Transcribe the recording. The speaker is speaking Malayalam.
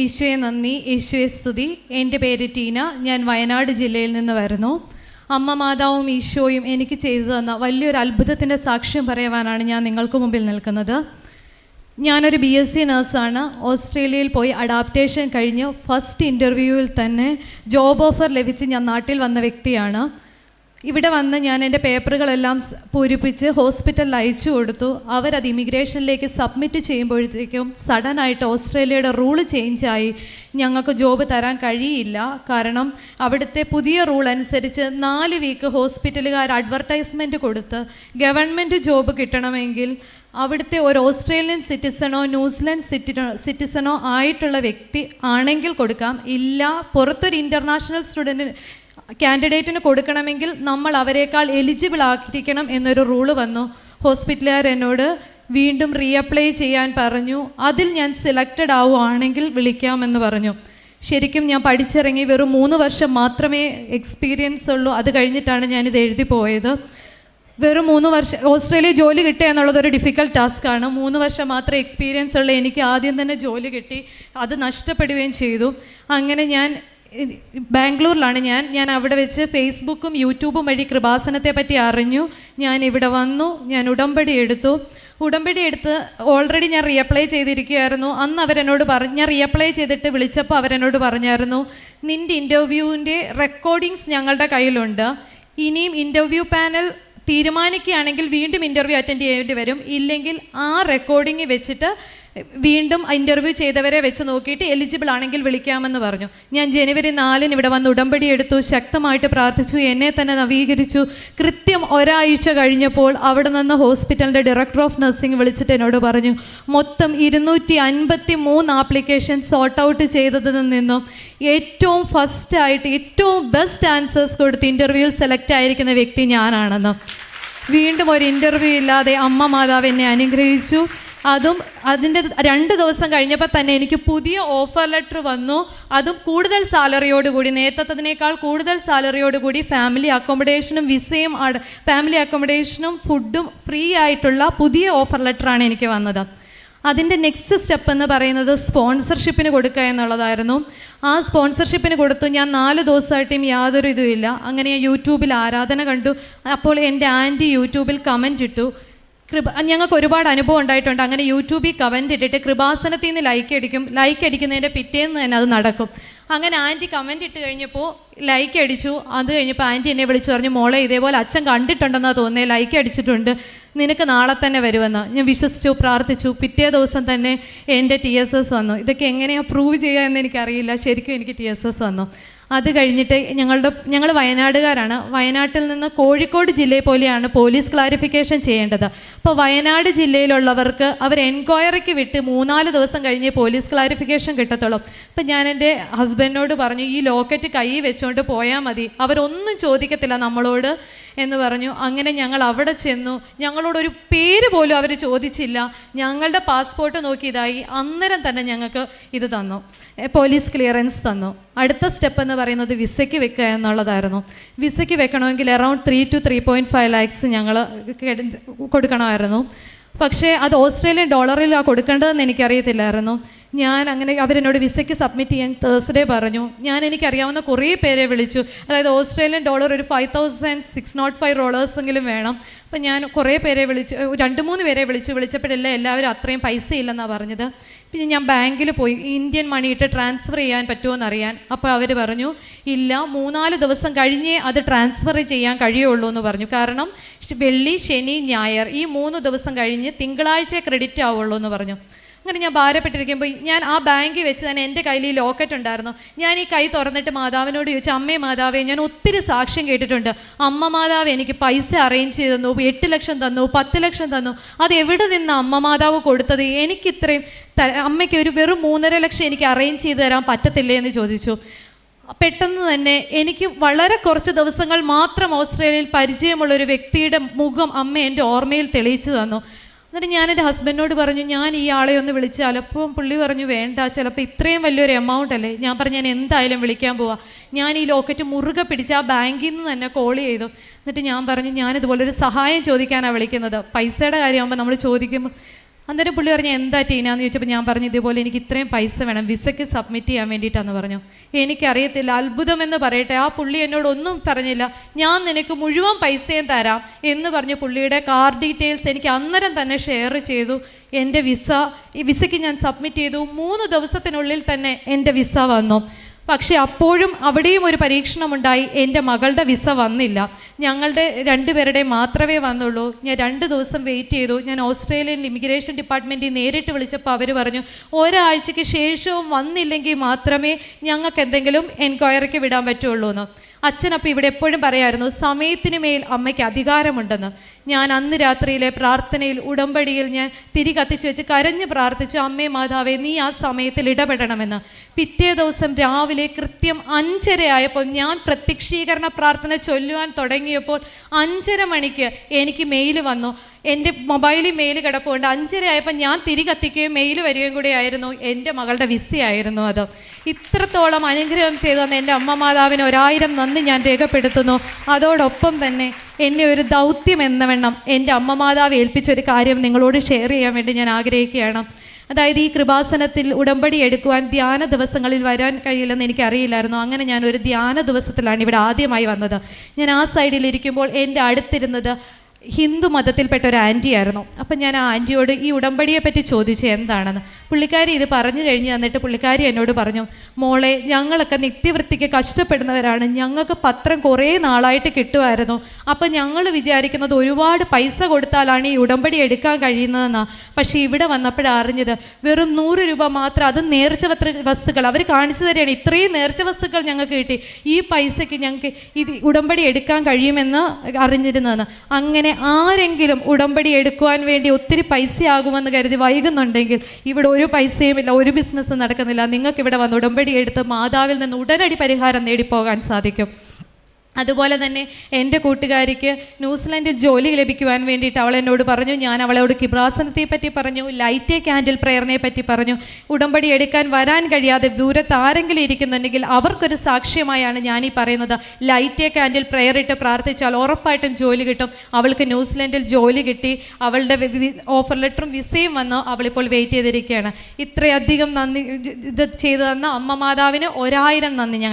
ഈശോയെ നന്ദി, ഈശോയെ സ്തുതി. എൻ്റെ പേര് ടീന. ഞാൻ വയനാട് ജില്ലയിൽ നിന്ന് വരുന്നു. അമ്മ മാതാവും ഈശോയും എനിക്ക് ചെയ്തു തന്ന വലിയൊരു അത്ഭുതത്തിൻ്റെ സാക്ഷ്യം പറയുവാനാണ് ഞാൻ നിങ്ങൾക്ക് മുമ്പിൽ നിൽക്കുന്നത്. ഞാനൊരു BSc നഴ്സാണ്. ഓസ്ട്രേലിയയിൽ പോയി അഡാപ്റ്റേഷൻ കഴിഞ്ഞ് ഫസ്റ്റ് ഇൻ്റർവ്യൂവിൽ തന്നെ ജോബ് ഓഫർ ലഭിച്ച് ഞാൻ നാട്ടിൽ വന്ന വ്യക്തിയാണ്. ഇവിടെ വന്ന് ഞാൻ എൻ്റെ പേപ്പറുകളെല്ലാം പൂരിപ്പിച്ച് ഹോസ്പിറ്റലിൽ അയച്ചു കൊടുത്തു. അവരത് ഇമിഗ്രേഷനിലേക്ക് സബ്മിറ്റ് ചെയ്യുമ്പോഴത്തേക്കും സഡനായിട്ട് ഓസ്ട്രേലിയയുടെ റൂള് ചേഞ്ചായി. ഞങ്ങൾക്ക് ജോബ് തരാൻ കഴിയില്ല. കാരണം അവിടുത്തെ പുതിയ റൂൾ അനുസരിച്ച് 4 വീക്ക് ഹോസ്പിറ്റലുകാർ അഡ്വർടൈസ്മെൻറ്റ് കൊടുത്ത് ഗവൺമെൻറ് ജോബ് കിട്ടണമെങ്കിൽ അവിടുത്തെ ഒരു ഓസ്ട്രേലിയൻ സിറ്റിസണോ ന്യൂസിലൻഡ് സിറ്റിസണോ ആയിട്ടുള്ള വ്യക്തി ആണെങ്കിൽ കൊടുക്കാം. ഇല്ല, പുറത്തൊരു ഇൻ്റർനാഷണൽ കാൻഡിഡേറ്റിന് കൊടുക്കണമെങ്കിൽ നമ്മൾ അവരെക്കാൾ എലിജിബിൾ ആക്കിയിരിക്കണം എന്നൊരു റൂള് വന്നു. ഹോസ്പിറ്റലുകാർ എന്നോട് വീണ്ടും റീഅപ്ലൈ ചെയ്യാൻ പറഞ്ഞു. അതിൽ ഞാൻ സെലക്റ്റഡ് ആവുകയാണെങ്കിൽ വിളിക്കാമെന്ന് പറഞ്ഞു. ശരിക്കും ഞാൻ പഠിച്ചിറങ്ങി വെറും 3 വർഷം മാത്രമേ എക്സ്പീരിയൻസ് ഉള്ളൂ. അത് കഴിഞ്ഞിട്ടാണ് ഞാനിത് എഴുതി പോയത്. വെറും 3 വർഷം ഓസ്ട്രേലിയ ജോലി കിട്ടുക എന്നുള്ളതൊരു ഡിഫിക്കൽട്ട് ടാസ്ക്കാണ്. 3 വർഷം മാത്രമേ എക്സ്പീരിയൻസ് ഉള്ള എനിക്ക് ആദ്യം തന്നെ ജോലി കിട്ടി. അത് നഷ്ടപ്പെടുകയും ചെയ്തു. അങ്ങനെ ഞാൻ ബാംഗ്ലൂരിലാണ്. ഞാൻ അവിടെ വെച്ച് ഫേസ്ബുക്കും യൂട്യൂബും വഴി കൃപാസനത്തെ പറ്റി അറിഞ്ഞു. ഞാൻ ഇവിടെ വന്നു. ഞാൻ ഉടമ്പടി എടുത്ത് ഓൾറെഡി ഞാൻ റീഅപ്ലൈ ചെയ്തിരിക്കുകയായിരുന്നു. അന്ന് അവരെന്നോട് ഞാൻ റീഅപ്ലൈ ചെയ്തിട്ട് വിളിച്ചപ്പോൾ അവരെന്നോട് പറഞ്ഞായിരുന്നു, നിൻ്റെ ഇൻ്റർവ്യൂവിൻ്റെ റെക്കോർഡിങ്സ് ഞങ്ങളുടെ കയ്യിലുണ്ട്. ഇനിയും ഇൻ്റർവ്യൂ പാനൽ തീരുമാനിക്കുകയാണെങ്കിൽ വീണ്ടും ഇൻ്റർവ്യൂ അറ്റൻഡ് ചെയ്യേണ്ടി വരും. ഇല്ലെങ്കിൽ ആ റെക്കോർഡിങ് വെച്ചിട്ട് വീണ്ടും ഇൻ്റർവ്യൂ ചെയ്തവരെ വെച്ച് നോക്കിയിട്ട് എലിജിബിൾ ആണെങ്കിൽ വിളിക്കാമെന്ന് പറഞ്ഞു. ഞാൻ ജനുവരി 4 ഇവിടെ വന്ന് ഉടമ്പടി എടുത്തു, ശക്തമായിട്ട് പ്രാർത്ഥിച്ചു, എന്നെ തന്നെ നവീകരിച്ചു. കൃത്യം ഒരാഴ്ച കഴിഞ്ഞപ്പോൾ അവിടെ നിന്ന് ഹോസ്പിറ്റലിൻ്റെ ഡയറക്ടർ ഓഫ് നഴ്സിംഗ് വിളിച്ചിട്ട് എന്നോട് പറഞ്ഞു, മൊത്തം 253 ആപ്ലിക്കേഷൻ സോർട്ട് ഔട്ട് ചെയ്തതിൽ നിന്നും ഏറ്റവും ഫസ്റ്റായിട്ട് ഏറ്റവും ബെസ്റ്റ് ആൻസേഴ്സ് കൊടുത്ത് ഇൻ്റർവ്യൂവിൽ സെലക്ട് ആയിരിക്കുന്ന വ്യക്തി ഞാനാണെന്ന്. വീണ്ടും ഒരു ഇൻ്റർവ്യൂ ഇല്ലാതെ അമ്മ മാതാവ് എന്നെ അനുഗ്രഹിച്ചു. അതിൻ്റെ 2 ദിവസം കഴിഞ്ഞപ്പോൾ തന്നെ എനിക്ക് പുതിയ ഓഫർ ലെറ്റർ വന്നു. അതും കൂടുതൽ സാലറിയോടുകൂടി, നേരത്തതിനേക്കാൾ കൂടുതൽ സാലറിയോടുകൂടി ഫാമിലി അക്കോമഡേഷനും വിസയും ഫാമിലി അക്കോമഡേഷനും ഫുഡും ഫ്രീ ആയിട്ടുള്ള പുതിയ ഓഫർ ലെറ്ററാണ് എനിക്ക് വന്നത്. അതിൻ്റെ നെക്സ്റ്റ് സ്റ്റെപ്പ് എന്ന് പറയുന്നത് സ്പോൺസർഷിപ്പിന് കൊടുക്കുക എന്നുള്ളതായിരുന്നു. ആ സ്പോൺസർഷിപ്പിന് കൊടുത്തു. ഞാൻ 4 ദിവസമായിട്ടും യാതൊരു ഇതുമില്ല. അങ്ങനെ ഞാൻ യൂട്യൂബിൽ ആരാധന കണ്ടു. അപ്പോൾ എൻ്റെ ആൻറ്റി യൂട്യൂബിൽ കമൻ്റ് ഇട്ടു. ഞങ്ങൾക്ക് ഒരുപാട് അനുഭവം ഉണ്ടായിട്ടുണ്ട്. അങ്ങനെ യൂട്യൂബിൽ കമൻ്റ് ഇട്ടിട്ട് കൃപാസനത്തിൽ നിന്ന് ലൈക്ക് അടിക്കുന്നതിൻ്റെ പിറ്റേന്ന് തന്നെ അത് നടക്കും. അങ്ങനെ ആൻറ്റി കമൻ്റ് ഇട്ട് കഴിഞ്ഞപ്പോൾ ലൈക്ക് അടിച്ചു. അത് കഴിഞ്ഞപ്പോൾ ആൻറ്റി എന്നെ വിളിച്ചു പറഞ്ഞു, മോളെ ഇതേപോലെ അച്ഛൻ കണ്ടിട്ടുണ്ടെന്നാണ് തോന്നുന്നത്, ലൈക്ക് അടിച്ചിട്ടുണ്ട്, നിനക്ക് നാളെ തന്നെ വരുമെന്ന്. ഞാൻ വിശ്വസിച്ചു, പ്രാർത്ഥിച്ചു. പിറ്റേ ദിവസം തന്നെ എൻ്റെ TSS വന്നു. ഇതൊക്കെ എങ്ങനെയാണ് പ്രൂവ് ചെയ്യുക എന്ന് എനിക്കറിയില്ല. ശരിക്കും എനിക്ക് TSS വന്നു. അത് കഴിഞ്ഞിട്ട് ഞങ്ങൾ വയനാടുകാരാണ്. വയനാട്ടിൽ നിന്ന് കോഴിക്കോട് ജില്ലയെ പോലെയാണ് പോലീസ് ക്ലാരിഫിക്കേഷൻ ചെയ്യേണ്ടത്. അപ്പോൾ വയനാട് ജില്ലയിലുള്ളവർക്ക് അവർ എൻക്വയറിക്ക് വിട്ട് 3-4 ദിവസം കഴിഞ്ഞ് പോലീസ് ക്ലാരിഫിക്കേഷൻ കിട്ടത്തുള്ളൂ. അപ്പം ഞാൻ എൻ്റെ ഹസ്ബൻഡിനോട് പറഞ്ഞു, ഈ ലോക്കറ്റ് കൈ വെച്ചുകൊണ്ട് പോയാൽ മതി, അവരൊന്നും ചോദിക്കത്തില്ല നമ്മളോട് എന്ന് പറഞ്ഞു. അങ്ങനെ ഞങ്ങൾ അവിടെ ചെന്നു. ഞങ്ങളോടൊരു പേര് പോലും അവർ ചോദിച്ചില്ല. ഞങ്ങളുടെ പാസ്പോർട്ട് നോക്കിയതായി അന്നേരം തന്നെ ഞങ്ങൾക്ക് ഇത് തന്നു, പോലീസ് ക്ലിയറൻസ് തന്നു. അടുത്ത സ്റ്റെപ്പ് എന്ന് പറയുന്നത് വിസയ്ക്ക് വെക്കുക എന്നുള്ളതായിരുന്നു. വിസയ്ക്ക് വെക്കണമെങ്കിൽ അറൗണ്ട് 3 to 3.5 lakhs ഞങ്ങൾ കൊടുക്കണമായിരുന്നു. പക്ഷേ അത് ഓസ്ട്രേലിയൻ ഡോളറിലാണ് കൊടുക്കേണ്ടതെന്ന് എനിക്കറിയത്തില്ലായിരുന്നു. ഞാൻ അങ്ങനെ അവരെന്നോട് വിസയ്ക്ക് സബ്മിറ്റ് ചെയ്യാൻ തേഴ്സ്ഡേ പറഞ്ഞു. എനിക്കറിയാവുന്ന കുറേ പേരെ വിളിച്ചു. അതായത് ഓസ്ട്രേലിയൻ ഡോളർ ഒരു $5,605 എങ്കിലും വേണം. അപ്പം ഞാൻ കുറേ പേരെ വിളിച്ചു, 2-3 പേരെ വിളിച്ചപ്പോഴെല്ലാം എല്ലാവരും അത്രയും പൈസ ഇല്ലെന്നാണ് പറഞ്ഞത്. പിന്നെ ഞാൻ ബാങ്കിൽ പോയി ഇന്ത്യൻ മണി ഇട്ട് ട്രാൻസ്ഫർ ചെയ്യാൻ പറ്റുമോ എന്നറിയാൻ. അപ്പോൾ അവർ പറഞ്ഞു, ഇല്ല, 3-4 ദിവസം കഴിഞ്ഞേ അത് ട്രാൻസ്ഫർ ചെയ്യാൻ കഴിയുള്ളൂ എന്ന് പറഞ്ഞു. കാരണം വെള്ളി, ശനി, ഞായർ ഈ 3 ദിവസം കഴിഞ്ഞ് തിങ്കളാഴ്ച ക്രെഡിറ്റ് ആവുള്ളൂ എന്ന് പറഞ്ഞു. അങ്ങനെ ഞാൻ ഭാരപ്പെട്ടിരിക്കുമ്പോൾ ഞാൻ ആ ബാങ്കിൽ വെച്ച് തന്നെ എൻ്റെ കയ്യിൽ ഈ ലോക്കറ്റ് ഉണ്ടായിരുന്നു. ഞാൻ ഈ കൈ തുറന്നിട്ട് മാതാവിനോട് ചോദിച്ചു, അമ്മേ മാതാവേ, ഞാൻ ഒത്തിരി സാക്ഷ്യം കേട്ടിട്ടുണ്ട്, അമ്മ മാതാവ് എനിക്ക് പൈസ അറേഞ്ച് ചെയ്ത് തന്നു, 8 ലക്ഷം തന്നു, 10 ലക്ഷം തന്നു, അത് എവിടെ നിന്ന് അമ്മ മാതാവ് കൊടുത്തത്? എനിക്കിത്രയും അമ്മയ്ക്ക് ഒരു വെറും 3.5 ലക്ഷം എനിക്ക് അറേഞ്ച് ചെയ്ത് തരാൻ പറ്റത്തില്ലേ എന്ന് ചോദിച്ചു. പെട്ടെന്ന് തന്നെ എനിക്ക് വളരെ കുറച്ച് ദിവസങ്ങൾ മാത്രം ഓസ്ട്രേലിയയിൽ പരിചയമുള്ളൊരു വ്യക്തിയുടെ മുഖം അമ്മ എൻ്റെ ഓർമ്മയിൽ തെളിയിച്ചു തന്നു. എന്നിട്ട് ഞാൻ എൻ്റെ ഹസ്ബൻഡിനോട് പറഞ്ഞു, ഞാൻ ഈ ആളെ ഒന്ന് വിളിച്ചാൽ. അപ്പോൾ പുള്ളി പറഞ്ഞു, വേണ്ട, ചിലപ്പോൾ ഇത്രയും വലിയൊരു എമൗണ്ട് അല്ലേ. ഞാൻ പറഞ്ഞു, ഞാൻ എന്തായാലും വിളിക്കാൻ പോവാം. ഞാൻ ഈ ലോക്കറ്റ് മുറുകെ പിടിച്ച് ആ ബാങ്കിൽ നിന്ന് തന്നെ കോൾ ചെയ്തു. എന്നിട്ട് ഞാൻ പറഞ്ഞു, ഞാനിതുപോലൊരു സഹായം ചോദിക്കാനാണ് വിളിക്കുന്നത്. പൈസയുടെ കാര്യമാകുമ്പോൾ നമ്മൾ ചോദിക്കുമ്പോൾ അന്നേരം പുള്ളി പറഞ്ഞു എന്താ ടീന എന്ന് ചോദിച്ചപ്പോൾ ഞാൻ പറഞ്ഞു ഇതേപോലെ എനിക്ക് ഇത്രയും പൈസ വേണം വിസയ്ക്ക് സബ്മിറ്റ് ചെയ്യാൻ വേണ്ടിയിട്ടാന്ന് പറഞ്ഞു. എനിക്കറിയത്തില്ല, അത്ഭുതമെന്ന് പറയട്ടെ, ആ പുള്ളി എന്നോട് ഒന്നും പറഞ്ഞില്ല. ഞാൻ നിനക്ക് മുഴുവൻ പൈസയും തരാം എന്ന് പറഞ്ഞ് പുള്ളിയുടെ കാർ ഡീറ്റെയിൽസ് എനിക്ക് അന്നേരം തന്നെ ഷെയർ ചെയ്തു. എൻ്റെ വിസയ്ക്ക് ഞാൻ സബ്മിറ്റ് ചെയ്തു. 3 ദിവസത്തിനുള്ളിൽ തന്നെ എൻ്റെ വിസ വന്നു. പക്ഷേ അപ്പോഴും അവിടെയും ഒരു പരീക്ഷണമുണ്ടായി. എൻ്റെ മകളുടെ വിസ വന്നില്ല, ഞങ്ങളുടെ 2 പേരുടെയും മാത്രമേ വന്നുള്ളൂ. ഞാൻ 2 ദിവസം വെയിറ്റ് ചെയ്തു. ഞാൻ ഓസ്ട്രേലിയൻ ഇമിഗ്രേഷൻ ഡിപ്പാർട്ട്മെൻറ്റിൽ നേരിട്ട് വിളിച്ചപ്പോൾ അവർ പറഞ്ഞു ഒരാഴ്ചയ്ക്ക് ശേഷവും വന്നില്ലെങ്കിൽ മാത്രമേ ഞങ്ങൾക്ക് എന്തെങ്കിലും എൻക്വയറിക്ക് വിടാൻ പറ്റുള്ളൂ എന്ന്. അച്ഛനപ്പം ഇവിടെ എപ്പോഴും പറയായിരുന്നു സമയത്തിന് മേൽ അമ്മയ്ക്ക് അധികാരമുണ്ടെന്ന്. ഞാൻ അന്ന് രാത്രിയിലെ പ്രാർത്ഥനയിൽ ഉടമ്പടിയിൽ ഞാൻ തിരി കത്തിച്ച് വെച്ച് കരഞ്ഞ് പ്രാർത്ഥിച്ചു, അമ്മേ മാതാവേ നീ ആ സമയത്തിൽ ഇടപെടണമെന്ന്. പിറ്റേ ദിവസം രാവിലെ കൃത്യം 5:30 ആയപ്പോൾ ഞാൻ പ്രത്യക്ഷീകരണ പ്രാർത്ഥന ചൊല്ലുവാൻ തുടങ്ങിയപ്പോൾ 5:30 മണിക്ക് എനിക്ക് മെയിൽ വന്നു. എൻ്റെ മൊബൈലിൽ മെയിൽ കിടപ്പുണ്ട്. 5:30 ആയപ്പോൾ ഞാൻ തിരി കത്തിക്കുകയും മെയിൽ വരികയും കൂടെ ആയിരുന്നു. എൻ്റെ മകളുടെ വിസയായിരുന്നു അത്. ഇത്രത്തോളം അനുഗ്രഹം ചെയ്തു തന്ന എൻ്റെ അമ്മ മാതാവിന് 1000 നന്ദി ഞാൻ രേഖപ്പെടുത്തുന്നു. അതോടൊപ്പം തന്നെ എന്നെ ഒരു ദൗത്യം എന്ന വണ്ണം എൻ്റെ അമ്മ മാതാവ് ഏൽപ്പിച്ചൊരു കാര്യം നിങ്ങളോട് ഷെയർ ചെയ്യാൻ വേണ്ടി ഞാൻ ആഗ്രഹിക്കുകയാണ്. അതായത് ഈ കൃപാസനത്തിൽ ഉടമ്പടി എടുക്കുവാൻ ധ്യാന ദിവസങ്ങളിൽ വരാൻ കഴിയില്ലെന്ന് എനിക്കറിയില്ലായിരുന്നു. അങ്ങനെ ഞാൻ ഒരു ധ്യാന ദിവസത്തിലാണ് ഇവിടെ ആദ്യമായി വന്നത്. ഞാൻ ആ സൈഡിലിരിക്കുമ്പോൾ എൻ്റെ അടുത്തിരുന്നത് ഹിന്ദു മതത്തിൽപ്പെട്ട ഒരു ആൻറ്റി ആയിരുന്നു. അപ്പം ഞാൻ ആ ആൻറ്റിയോട് ഈ ഉടമ്പടിയെ പറ്റി ചോദിച്ചു എന്താണെന്ന്. പുള്ളിക്കാരി ഇത് പറഞ്ഞു കഴിഞ്ഞ് തന്നിട്ട് പുള്ളിക്കാരി എന്നോട് പറഞ്ഞു, മോളെ ഞങ്ങളൊക്കെ നിത്യവൃത്തിക്ക് കഷ്ടപ്പെടുന്നവരാണ്, ഞങ്ങൾക്ക് പത്രം കുറേ നാളായിട്ട് കിട്ടുമായിരുന്നു. അപ്പം ഞങ്ങൾ വിചാരിക്കുന്നത് ഒരുപാട് പൈസ കൊടുത്താലാണ് ഈ ഉടമ്പടി എടുക്കാൻ കഴിയുന്നതെന്നാണ്. പക്ഷേ ഇവിടെ വന്നപ്പോഴാണ് അറിഞ്ഞത് വെറും 100 രൂപ മാത്രം, അത് നേർച്ച വസ്തുക്കൾ അവർ കാണിച്ചു തരികയാണ്. ഇത്രയും നേർച്ച വസ്തുക്കൾ ഞങ്ങൾക്ക് കിട്ടി, ഈ പൈസയ്ക്ക് ഞങ്ങൾക്ക് ഇത് ഉടമ്പടി എടുക്കാൻ കഴിയുമെന്ന് അറിഞ്ഞിരുന്നതെന്ന്. അങ്ങനെ ആരെങ്കിലും ഉടമ്പടി എടുക്കുവാൻ വേണ്ടി ഒത്തിരി പൈസയാകുമെന്ന് കരുതി വൈകുന്നുണ്ടെങ്കിൽ ഇവിടെ ഒരു പൈസയുമില്ല, ഒരു ബിസിനസ്സും നടക്കുന്നില്ല. നിങ്ങൾക്ക് ഇവിടെ വന്ന് ഉടമ്പടി എടുത്ത് മാതാവിൽ നിന്ന് ഉടനടി പരിഹാരം നേടിപ്പോകാൻ സാധിക്കും. അതുപോലെ തന്നെ എൻ്റെ കൂട്ടുകാരിക്ക് ന്യൂസിലൻഡിൽ ജോലി ലഭിക്കുവാൻ വേണ്ടിയിട്ട് അവൾ എന്നോട് പറഞ്ഞു. ഞാൻ അവളോട് കൃപാസനത്തെ പറ്റി പറഞ്ഞു, ലൈറ്റ് ക്യാൻഡിൽ പ്രെയറിനെ പറ്റി പറഞ്ഞു. ഉടമ്പടി എടുക്കാൻ വരാൻ കഴിയാതെ ദൂരത്ത് ആരെങ്കിലും ഇരിക്കുന്നുണ്ടെങ്കിൽ അവർക്കൊരു സാക്ഷ്യമായാണ് ഞാനീ പറയുന്നത്. ലൈറ്റ് ക്യാൻഡിൽ പ്രെയർ ഇട്ട് പ്രാർത്ഥിച്ചാൽ ഉറപ്പായിട്ടും ജോലി കിട്ടും. അവൾക്ക് ന്യൂസിലൻഡിൽ ജോലി കിട്ടി, അവളുടെ ഓഫർ ലെറ്ററും വിസയും വന്നു. അവളിപ്പോൾ വെയിറ്റ് ചെയ്തിരിക്കുകയാണ്. ഇത്രയധികം നന്ദി ഇത് ചെയ്തു തന്ന അമ്മ മാതാവിന് 1000 നന്ദി. ഞങ്ങൾ